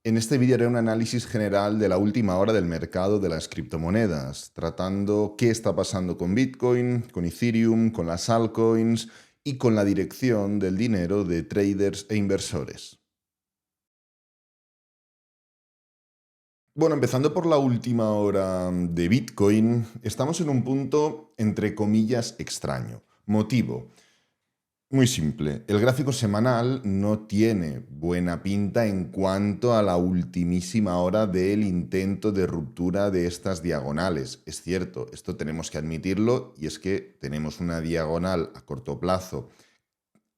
En este vídeo haré un análisis general de la última hora del mercado de las criptomonedas, tratando qué está pasando con Bitcoin, con Ethereum, con las altcoins y con la dirección del dinero de traders e inversores. Bueno, empezando por la última hora de Bitcoin, estamos en un punto, entre comillas, extraño. Motivo. Muy simple. El gráfico semanal no tiene buena pinta en cuanto a la ultimísima hora del intento de ruptura de estas diagonales. Es cierto, esto tenemos que admitirlo, y es que tenemos una diagonal a corto plazo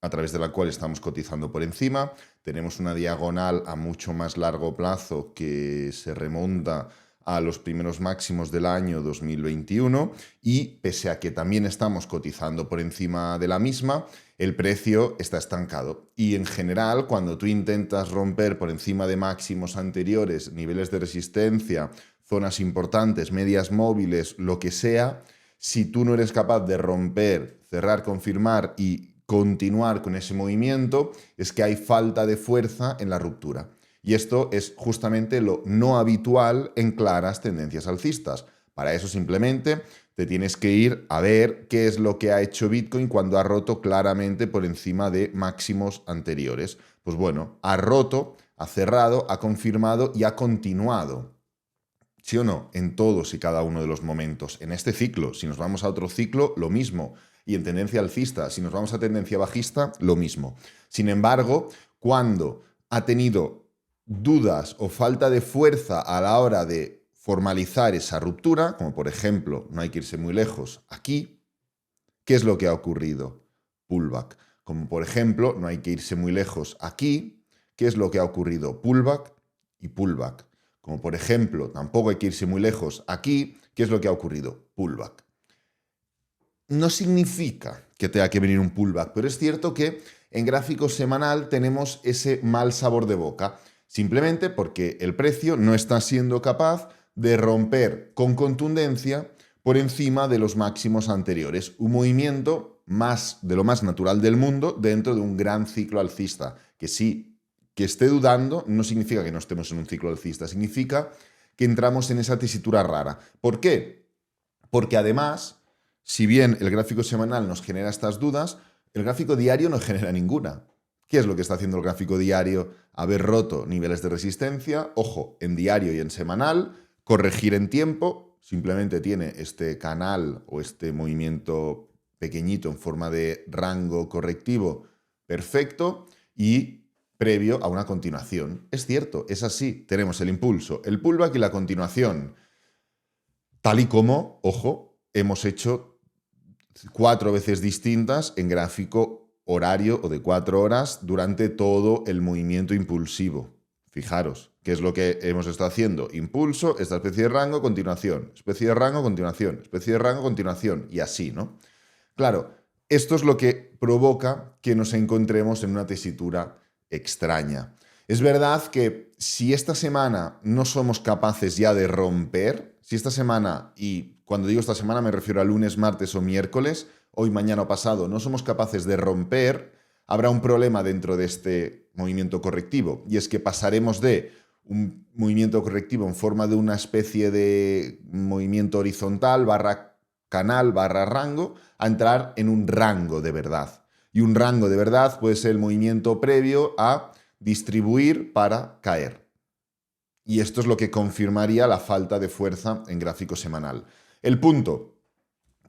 a través de la cual estamos cotizando por encima. Tenemos una diagonal a mucho más largo plazo que se remonta a los primeros máximos del año 2021 y pese a que también estamos cotizando por encima de la misma, el precio está estancado. Y en general, cuando tú intentas romper por encima de máximos anteriores, niveles de resistencia, zonas importantes, medias móviles, lo que sea, si tú no eres capaz de romper, cerrar, confirmar y continuar con ese movimiento, es que hay falta de fuerza en la ruptura. Y esto es justamente lo no habitual en claras tendencias alcistas. Para eso simplemente te tienes que ir a ver qué es lo que ha hecho Bitcoin cuando ha roto claramente por encima de máximos anteriores. Pues bueno, ha roto, ha cerrado, ha confirmado y ha continuado. ¿Sí o no? En todos y cada uno de los momentos. En este ciclo, si nos vamos a otro ciclo, lo mismo. Y en tendencia alcista, si nos vamos a tendencia bajista, lo mismo. Sin embargo, cuando ha tenido dudas o falta de fuerza a la hora de formalizar esa ruptura, como por ejemplo, no hay que irse muy lejos, aquí, ¿qué es lo que ha ocurrido? Pullback. Como por ejemplo, no hay que irse muy lejos aquí, ¿qué es lo que ha ocurrido? Pullback y pullback. Como por ejemplo, tampoco hay que irse muy lejos aquí, ¿qué es lo que ha ocurrido? Pullback. No significa que tenga que venir un pullback, pero es cierto que en gráfico semanal tenemos ese mal sabor de boca, simplemente porque el precio no está siendo capaz de romper con contundencia por encima de los máximos anteriores. Un movimiento más de lo más natural del mundo dentro de un gran ciclo alcista, que sí, que esté dudando no significa que no estemos en un ciclo alcista, significa que entramos en esa tesitura rara. ¿Por qué? Porque además, si bien el gráfico semanal nos genera estas dudas, el gráfico diario no genera ninguna. ¿Qué es lo que está haciendo el gráfico diario? Haber roto niveles de resistencia, ojo, en diario y en semanal, corregir en tiempo, simplemente tiene este canal o este movimiento pequeñito en forma de rango correctivo perfecto y previo a una continuación. Es cierto, es así, tenemos el impulso, el pullback y la continuación. Tal y como, ojo, hemos hecho 4 veces distintas en gráfico horario o de 4 horas durante todo el movimiento impulsivo. Fijaros, ¿qué es lo que hemos estado haciendo? Impulso, esta especie de rango, continuación, especie de rango, continuación, especie de rango, continuación, y así, ¿no? Claro, esto es lo que provoca que nos encontremos en una tesitura extraña. Es verdad que si esta semana no somos capaces ya de romper, si esta semana, y cuando digo esta semana me refiero a lunes, martes o miércoles, hoy, mañana o pasado, no somos capaces de romper, habrá un problema dentro de este movimiento correctivo. Y es que pasaremos de un movimiento correctivo en forma de una especie de movimiento horizontal barra canal barra rango a entrar en un rango de verdad. Y un rango de verdad puede ser el movimiento previo a distribuir para caer. Y esto es lo que confirmaría la falta de fuerza en gráfico semanal. El punto,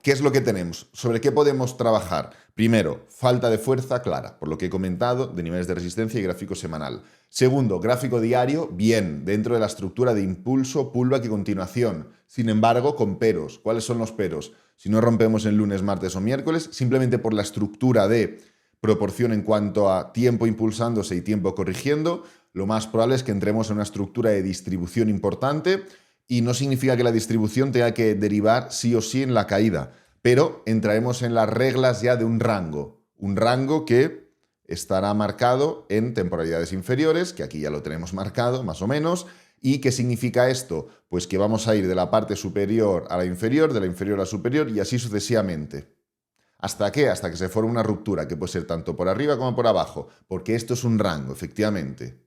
¿qué es lo que tenemos? ¿Sobre qué podemos trabajar? Primero, falta de fuerza clara, por lo que he comentado, de niveles de resistencia y gráfico semanal. Segundo, gráfico diario, bien, dentro de la estructura de impulso, pullback y continuación. Sin embargo, con peros. ¿Cuáles son los peros? Si no rompemos en lunes, martes o miércoles, simplemente por la estructura de proporción en cuanto a tiempo impulsándose y tiempo corrigiendo, lo más probable es que entremos en una estructura de distribución importante y no significa que la distribución tenga que derivar sí o sí en la caída, pero entraremos en las reglas ya de un rango que estará marcado en temporalidades inferiores, que aquí ya lo tenemos marcado más o menos. ¿Y qué significa esto? Pues que vamos a ir de la parte superior a la inferior, de la inferior a la superior y así sucesivamente. ¿Hasta qué? Hasta que se forme una ruptura, que puede ser tanto por arriba como por abajo, porque esto es un rango, efectivamente.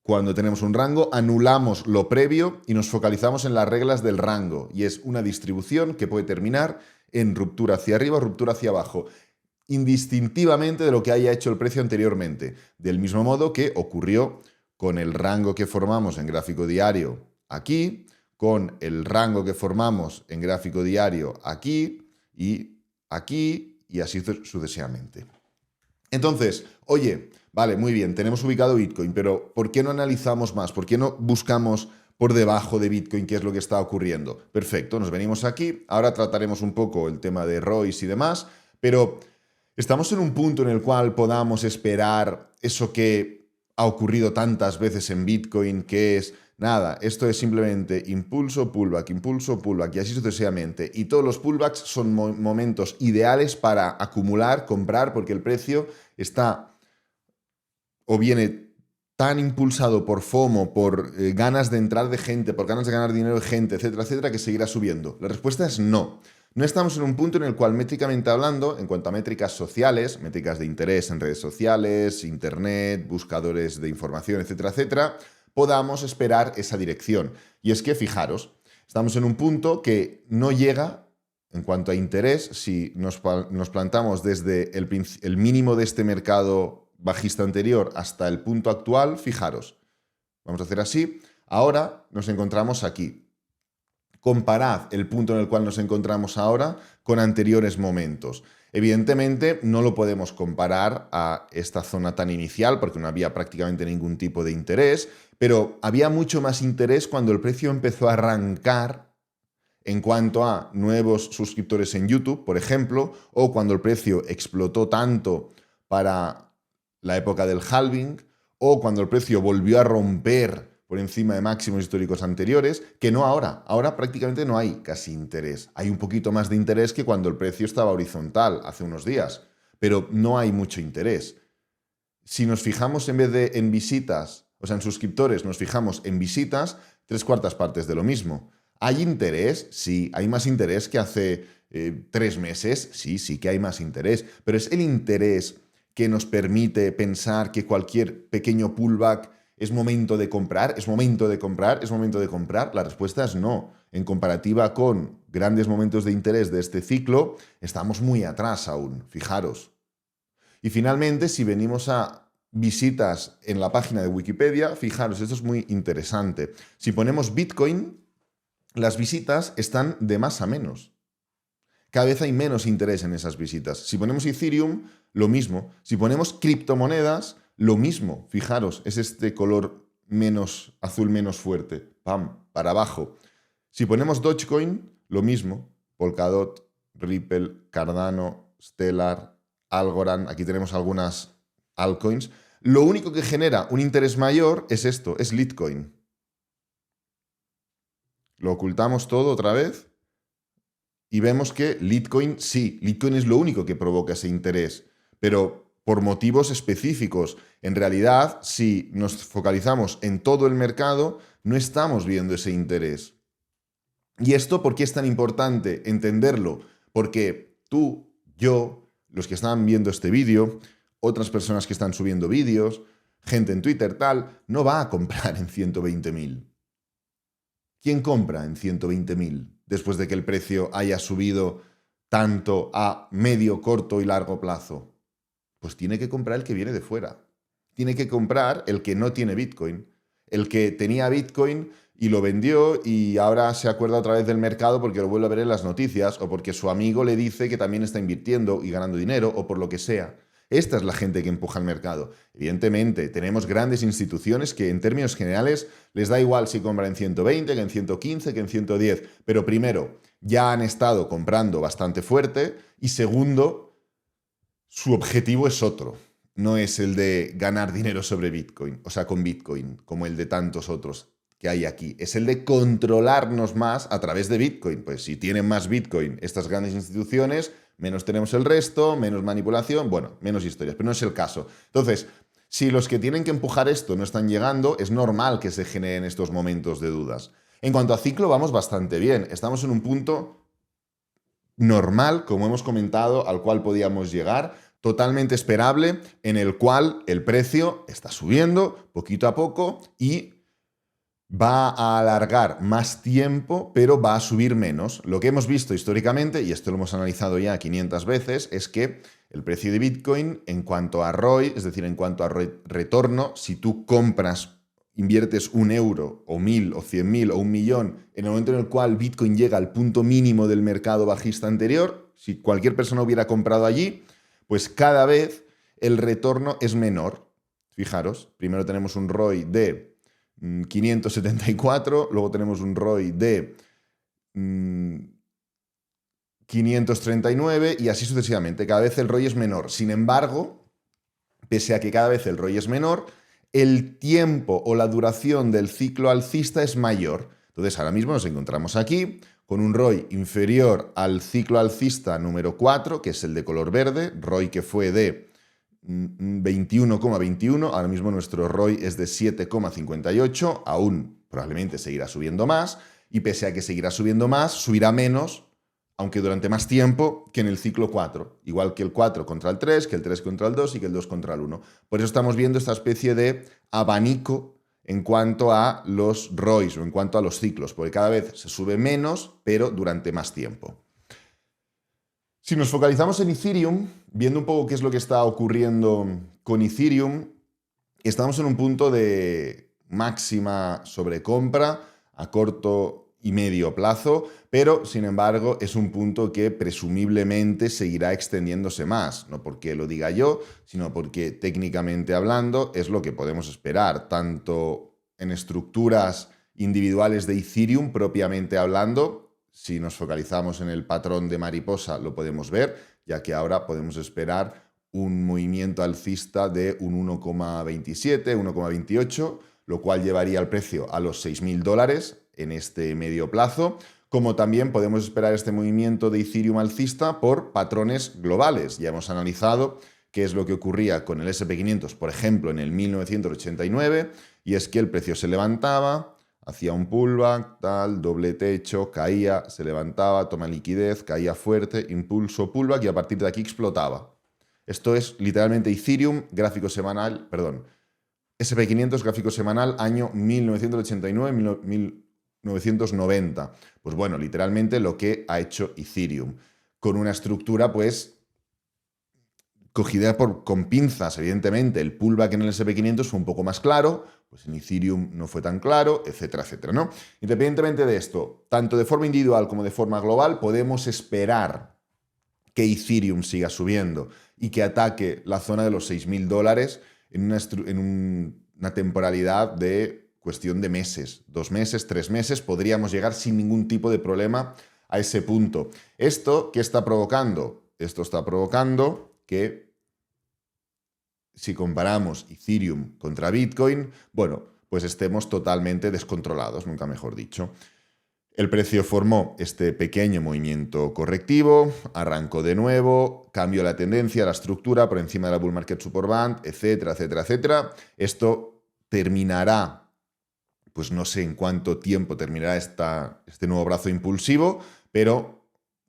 Cuando tenemos un rango, anulamos lo previo y nos focalizamos en las reglas del rango. Y es una distribución que puede terminar en ruptura hacia arriba o ruptura hacia abajo, indistintivamente de lo que haya hecho el precio anteriormente. Del mismo modo que ocurrió con el rango que formamos en gráfico diario aquí, con el rango que formamos en gráfico diario aquí, y así sucesivamente. Entonces, oye, vale, muy bien, tenemos ubicado Bitcoin, pero ¿por qué no analizamos más? ¿Por qué no buscamos por debajo de Bitcoin qué es lo que está ocurriendo? Perfecto, nos venimos aquí, ahora trataremos un poco el tema de ROIs y demás, pero estamos en un punto en el cual podamos esperar eso que ha ocurrido tantas veces en Bitcoin, que es, nada, esto es simplemente impulso, pullback, y así sucesivamente. Y todos los pullbacks son momentos ideales para acumular, comprar, porque el precio está o viene tan impulsado por FOMO, por ganas de entrar de gente, por ganas de ganar dinero de gente, etcétera, etcétera, que seguirá subiendo. La respuesta es no. No estamos en un punto en el cual, métricamente hablando, en cuanto a métricas sociales, métricas de interés en redes sociales, internet, buscadores de información, etcétera, etcétera, podamos esperar esa dirección. Y es que, fijaros, estamos en un punto que no llega, en cuanto a interés, si nos plantamos desde el mínimo de este mercado bajista anterior hasta el punto actual, fijaros, vamos a hacer así, ahora nos encontramos aquí. Comparad el punto en el cual nos encontramos ahora con anteriores momentos. Evidentemente no lo podemos comparar a esta zona tan inicial porque no había prácticamente ningún tipo de interés, pero había mucho más interés cuando el precio empezó a arrancar en cuanto a nuevos suscriptores en YouTube, por ejemplo, o cuando el precio explotó tanto para la época del halving, o cuando el precio volvió a romper por encima de máximos históricos anteriores, que no ahora. Ahora prácticamente no hay casi interés. Hay un poquito más de interés que cuando el precio estaba horizontal hace unos días, pero no hay mucho interés. Si nos fijamos en vez de en visitas, o sea, en suscriptores, nos fijamos en visitas, 3/4 partes de lo mismo. ¿Hay interés? Sí. ¿Hay más interés que hace 3 meses? Sí que hay más interés. Pero es el interés que nos permite pensar que cualquier pequeño pullback es momento de comprar, es momento de comprar, es momento de comprar. La respuesta es no. En comparativa con grandes momentos de interés de este ciclo, estamos muy atrás aún, fijaros. Y finalmente, si venimos a visitas en la página de Wikipedia, fijaros, esto es muy interesante. Si ponemos Bitcoin, las visitas están de más a menos. Cada vez hay menos interés en esas visitas. Si ponemos Ethereum, lo mismo. Si ponemos criptomonedas, lo mismo. Fijaros, es este color menos azul menos fuerte. ¡Pam! Para abajo. Si ponemos Dogecoin, lo mismo. Polkadot, Ripple, Cardano, Stellar, Algorand. Aquí tenemos algunas altcoins. Lo único que genera un interés mayor es esto, es Litecoin. Lo ocultamos todo otra vez y vemos que Litecoin, sí, Litecoin es lo único que provoca ese interés, pero por motivos específicos. En realidad, si nos focalizamos en todo el mercado, no estamos viendo ese interés. ¿Y esto por qué es tan importante entenderlo? Porque tú, yo, los que están viendo este vídeo, otras personas que están subiendo vídeos, gente en Twitter, tal, no va a comprar en 120.000. ¿Quién compra en 120.000 después de que el precio haya subido tanto a medio, corto y largo plazo? Pues tiene que comprar el que viene de fuera. Tiene que comprar el que no tiene Bitcoin. El que tenía Bitcoin y lo vendió y ahora se acuerda otra vez del mercado porque lo vuelve a ver en las noticias o porque su amigo le dice que también está invirtiendo y ganando dinero o por lo que sea. Esta es la gente que empuja el mercado. Evidentemente, tenemos grandes instituciones que en términos generales les da igual si compran en 120, que en 115, que en 110. Pero primero, ya han estado comprando bastante fuerte y segundo, su objetivo es otro. No es el de ganar dinero sobre Bitcoin, o sea, con Bitcoin, como el de tantos otros que hay aquí. Es el de controlarnos más a través de Bitcoin. Pues si tienen más Bitcoin estas grandes instituciones, menos tenemos el resto, menos manipulación, bueno, menos historias, pero no es el caso. Entonces, si los que tienen que empujar esto no están llegando, es normal que se generen estos momentos de dudas. En cuanto a ciclo, vamos bastante bien. Estamos en un punto normal, como hemos comentado, al cual podíamos llegar. totalmente esperable en el cual el precio está subiendo poquito a poco y va a alargar más tiempo, pero va a subir menos. Lo que hemos visto históricamente, y esto lo hemos analizado ya 500 veces, es que el precio de Bitcoin en cuanto a ROI, es decir, en cuanto a retorno, si tú inviertes 1 euro o 1000 o 100.000 o 1.000.000 en el momento en el cual Bitcoin llega al punto mínimo del mercado bajista anterior, si cualquier persona hubiera comprado allí, pues cada vez el retorno es menor. Fijaros, primero tenemos un ROI de 574, luego tenemos un ROI de 539 y así sucesivamente. Cada vez el ROI es menor. Sin embargo, pese a que cada vez el ROI es menor, el tiempo o la duración del ciclo alcista es mayor. Entonces, ahora mismo nos encontramos aquí con un ROI inferior al ciclo alcista número 4, que es el de color verde, ROI que fue de 21,21, ahora mismo nuestro ROI es de 7,58, aún probablemente seguirá subiendo más, y pese a que seguirá subiendo más, subirá menos, aunque durante más tiempo, que en el ciclo 4, igual que el 4 contra el 3, que el 3 contra el 2 y que el 2 contra el 1. Por eso estamos viendo esta especie de abanico en cuanto a los ROIs o en cuanto a los ciclos, porque cada vez se sube menos, pero durante más tiempo. Si nos focalizamos en Ethereum, viendo un poco qué es lo que está ocurriendo con Ethereum, estamos en un punto de máxima sobrecompra a corto y medio plazo, pero sin embargo es un punto que presumiblemente seguirá extendiéndose más, no porque lo diga yo, sino porque técnicamente hablando es lo que podemos esperar, tanto en estructuras individuales de Ethereum propiamente hablando. Si nos focalizamos en el patrón de mariposa lo podemos ver, ya que ahora podemos esperar un movimiento alcista de un 1,27, 1,28, lo cual llevaría el precio a los $6.000 en este medio plazo, como también podemos esperar este movimiento de Ethereum alcista por patrones globales. Ya hemos analizado qué es lo que ocurría con el SP500, por ejemplo, en el 1989, y es que el precio se levantaba, hacía un pullback, tal, doble techo, caía, se levantaba, toma liquidez, caía fuerte, impulso, pullback y a partir de aquí explotaba. Esto es literalmente Ethereum, gráfico semanal, perdón, SP500, gráfico semanal, año 1989-1990. Pues bueno, literalmente lo que ha hecho Ethereum, con una estructura pues cogida con pinzas, evidentemente. El pullback en el SP500 fue un poco más claro, pues en Ethereum no fue tan claro, etcétera, etcétera, ¿no? Independientemente de esto, tanto de forma individual como de forma global, podemos esperar que Ethereum siga subiendo y que ataque la zona de los $6.000 en una temporalidad de cuestión de meses, 2 meses, 3 meses, podríamos llegar sin ningún tipo de problema a ese punto. ¿Esto qué está provocando? Esto está provocando que si comparamos Ethereum contra Bitcoin, bueno, pues estemos totalmente descontrolados, nunca mejor dicho. El precio formó este pequeño movimiento correctivo, arrancó de nuevo, cambió la tendencia, la estructura por encima de la Bull Market Support Band, etcétera, etcétera, etcétera. Esto terminará, pues no sé en cuánto tiempo terminará este nuevo brazo impulsivo, pero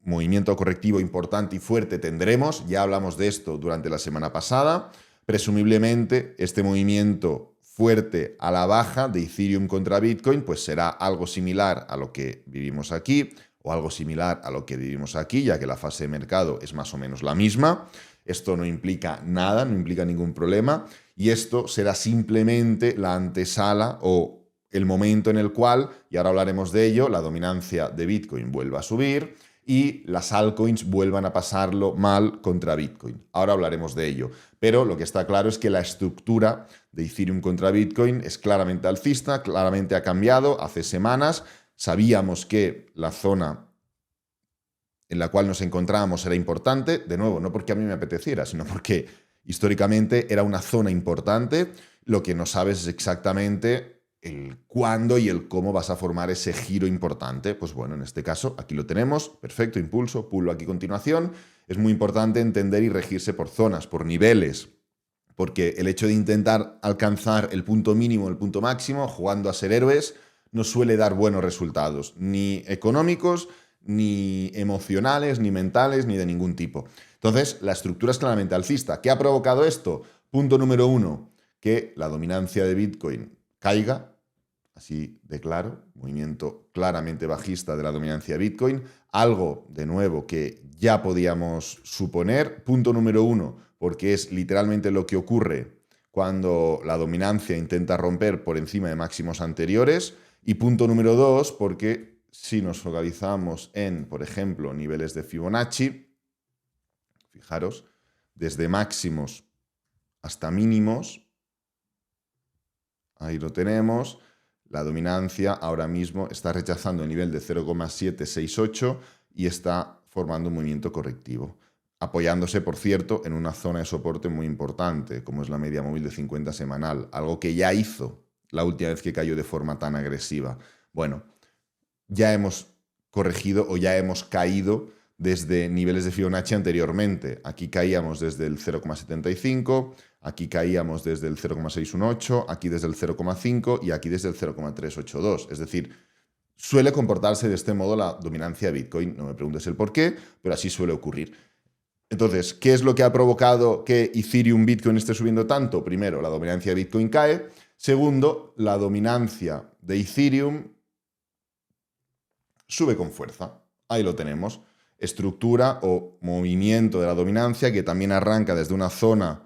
movimiento correctivo importante y fuerte tendremos, ya hablamos de esto durante la semana pasada. Presumiblemente este movimiento fuerte a la baja de Ethereum contra Bitcoin pues será algo similar a lo que vivimos aquí o algo similar a lo que vivimos aquí, ya que la fase de mercado es más o menos la misma. Esto no implica nada, no implica ningún problema y esto será simplemente la antesala o el momento en el cual, y ahora hablaremos de ello, la dominancia de Bitcoin vuelva a subir y las altcoins vuelvan a pasarlo mal contra Bitcoin. Ahora hablaremos de ello. Pero lo que está claro es que la estructura de Ethereum contra Bitcoin es claramente alcista, claramente ha cambiado hace semanas. Sabíamos que la zona en la cual nos encontrábamos era importante, de nuevo, no porque a mí me apeteciera, sino porque históricamente era una zona importante. Lo que no sabes es exactamente el cuándo y el cómo vas a formar ese giro importante. Pues bueno, en este caso aquí lo tenemos, perfecto, impulso, pulo aquí a continuación. Es muy importante entender y regirse por zonas, por niveles, porque el hecho de intentar alcanzar el punto mínimo, el punto máximo, jugando a ser héroes, no suele dar buenos resultados, ni económicos, ni emocionales, ni mentales, ni de ningún tipo. Entonces, la estructura es claramente alcista. ¿Qué ha provocado esto? Punto número 1, que la dominancia de Bitcoin caiga, así de claro, movimiento claramente bajista de la dominancia de Bitcoin, algo de nuevo que ya podíamos suponer. Punto número 1, porque es literalmente lo que ocurre cuando la dominancia intenta romper por encima de máximos anteriores. Y punto número 2, porque si nos focalizamos en, por ejemplo, niveles de Fibonacci, fijaros, desde máximos hasta mínimos, ahí lo tenemos, la dominancia ahora mismo está rechazando el nivel de 0,768 y está formando un movimiento correctivo, apoyándose, por cierto, en una zona de soporte muy importante, como es la media móvil de 50 semanal, algo que ya hizo la última vez que cayó de forma tan agresiva. Bueno, ya hemos corregido o ya hemos caído desde niveles de Fibonacci anteriormente. Aquí caíamos desde el 0,75, aquí caíamos desde el 0,618, aquí desde el 0,5 y aquí desde el 0,382. Es decir, suele comportarse de este modo la dominancia de Bitcoin. No me preguntes el por qué, pero así suele ocurrir. Entonces, ¿qué es lo que ha provocado que Ethereum Bitcoin esté subiendo tanto? Primero, la dominancia de Bitcoin cae. Segundo, la dominancia de Ethereum sube con fuerza. Ahí lo tenemos. Estructura o movimiento de la dominancia que también arranca desde una zona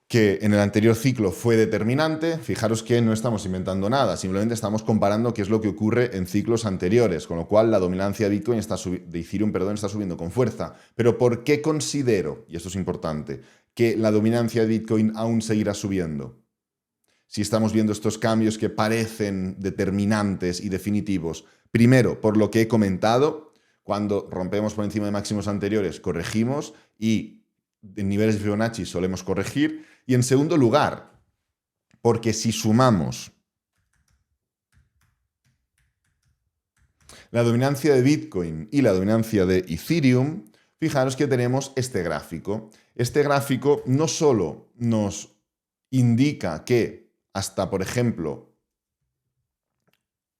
que en el anterior ciclo fue determinante. Fijaros que no estamos inventando nada, simplemente estamos comparando qué es lo que ocurre en ciclos anteriores, con lo cual la dominancia de Bitcoin de Ethereum, está subiendo con fuerza. Pero ¿por qué considero, y esto es importante, que la dominancia de Bitcoin aún seguirá subiendo? Si estamos viendo estos cambios que parecen determinantes y definitivos. Primero, por lo que he comentado, cuando rompemos por encima de máximos anteriores, corregimos y en niveles de Fibonacci solemos corregir. Y en segundo lugar, porque si sumamos la dominancia de Bitcoin y la dominancia de Ethereum, fijaros que tenemos este gráfico. Este gráfico no solo nos indica que hasta, por ejemplo,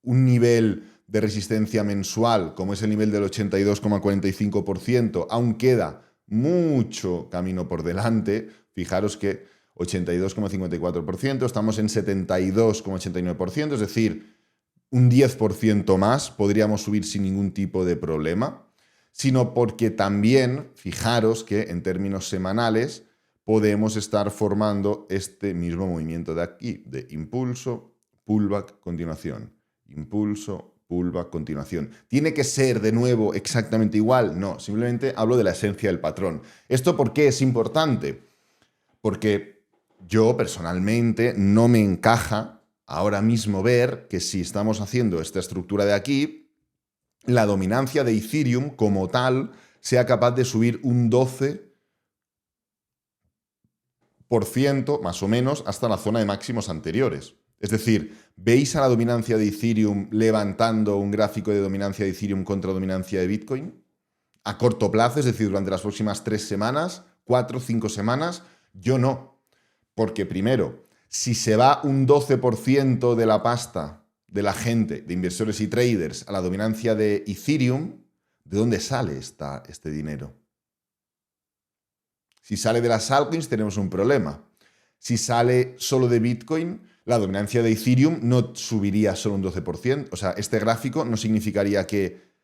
un nivel de resistencia mensual, como es el nivel del 82,45%, aún queda mucho camino por delante. Fijaros que 82,54%, estamos en 72,89%, es decir, un 10% más podríamos subir sin ningún tipo de problema, sino porque también, fijaros que en términos semanales, podemos estar formando este mismo movimiento de aquí, de impulso, pullback, continuación. Impulso, pullback, continuación. ¿Tiene que ser de nuevo exactamente igual? No, simplemente hablo de la esencia del patrón. ¿Esto por qué es importante? Porque yo personalmente no me encaja ahora mismo ver que si estamos haciendo esta estructura de aquí, la dominancia de Ethereum como tal sea capaz de subir un 12% más o menos hasta la zona de máximos anteriores. Es decir, ¿veis a la dominancia de Ethereum levantando un gráfico de dominancia de Ethereum contra dominancia de Bitcoin? A corto plazo, es decir, durante las próximas 3 semanas, 4 o 5 semanas, yo no. Porque primero, si se va un 12% de la pasta de la gente, de inversores y traders, a la dominancia de Ethereum, ¿de dónde sale este dinero? Si sale de las altcoins tenemos un problema. Si sale solo de Bitcoin, la dominancia de Ethereum no subiría solo un 12%. O sea, este gráfico no significaría que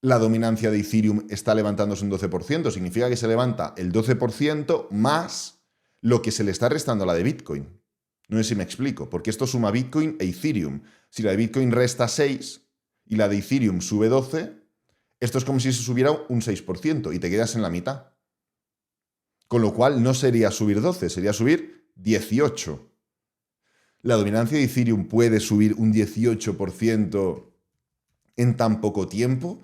la dominancia de Ethereum está levantándose un 12%. Significa que se levanta el 12% más lo que se le está restando a la de Bitcoin. No sé si me explico, porque esto suma Bitcoin e Ethereum. Si la de Bitcoin resta 6 y la de Ethereum sube 12, esto es como si se subiera un 6% y te quedas en la mitad. Con lo cual no sería subir 12, sería subir 18. ¿La dominancia de Ethereum puede subir un 18% en tan poco tiempo?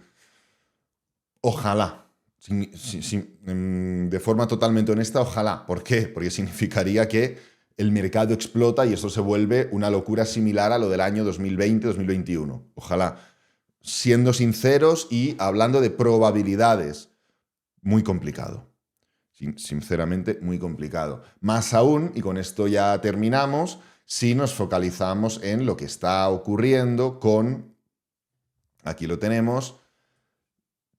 Ojalá. De forma totalmente honesta, ojalá. ¿Por qué? Porque significaría que el mercado explota y esto se vuelve una locura similar a lo del año 2020-2021. Ojalá. Siendo sinceros y hablando de probabilidades, muy complicado. Sinceramente, muy complicado. Más aún, y con esto ya terminamos, si nos focalizamos en lo que está ocurriendo con, aquí lo tenemos,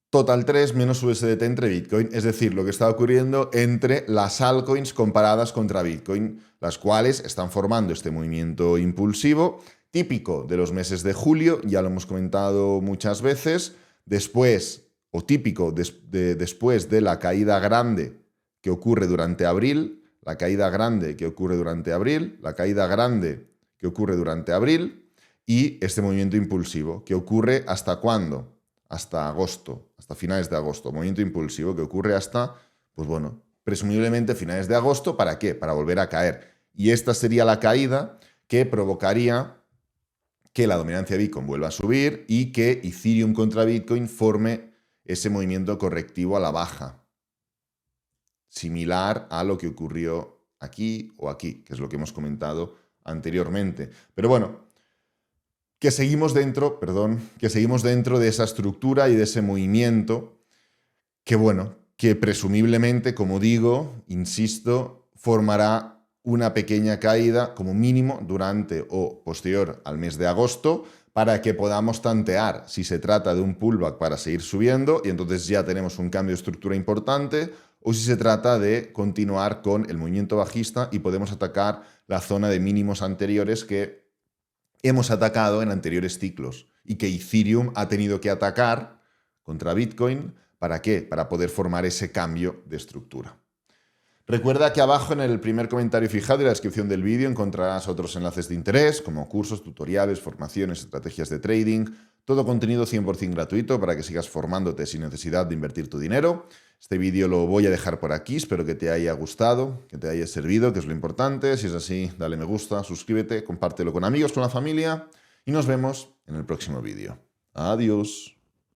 Total 3 menos USDT entre Bitcoin, es decir, lo que está ocurriendo entre las altcoins comparadas contra Bitcoin, las cuales están formando este movimiento impulsivo típico de los meses de julio, ya lo hemos comentado muchas veces, después, o típico después de la caída grande que ocurre durante abril, la caída grande que ocurre durante abril, la caída grande que ocurre durante abril y este movimiento impulsivo que ocurre ¿hasta cuándo? Hasta agosto, hasta finales de agosto. Movimiento impulsivo que ocurre hasta, pues bueno, presumiblemente finales de agosto. ¿Para qué? Para volver a caer. Y esta sería la caída que provocaría que la dominancia de Bitcoin vuelva a subir y que Ethereum contra Bitcoin forme ese movimiento correctivo a la baja, similar a lo que ocurrió aquí o aquí, que es lo que hemos comentado anteriormente. Pero bueno, que seguimos dentro de esa estructura y de ese movimiento que, bueno, que presumiblemente, como digo, insisto, formará una pequeña caída como mínimo durante o posterior al mes de agosto para que podamos tantear si se trata de un pullback para seguir subiendo y entonces ya tenemos un cambio de estructura importante o si se trata de continuar con el movimiento bajista y podemos atacar la zona de mínimos anteriores que hemos atacado en anteriores ciclos y que Ethereum ha tenido que atacar contra Bitcoin. ¿Para qué? Para poder formar ese cambio de estructura. Recuerda que abajo en el primer comentario fijado y la descripción del vídeo encontrarás otros enlaces de interés como cursos, tutoriales, formaciones, estrategias de trading, todo contenido 100% gratuito para que sigas formándote sin necesidad de invertir tu dinero. Este vídeo lo voy a dejar por aquí, espero que te haya gustado, que te haya servido, que es lo importante. Si es así, dale me gusta, suscríbete, compártelo con amigos, con la familia y nos vemos en el próximo vídeo. Adiós.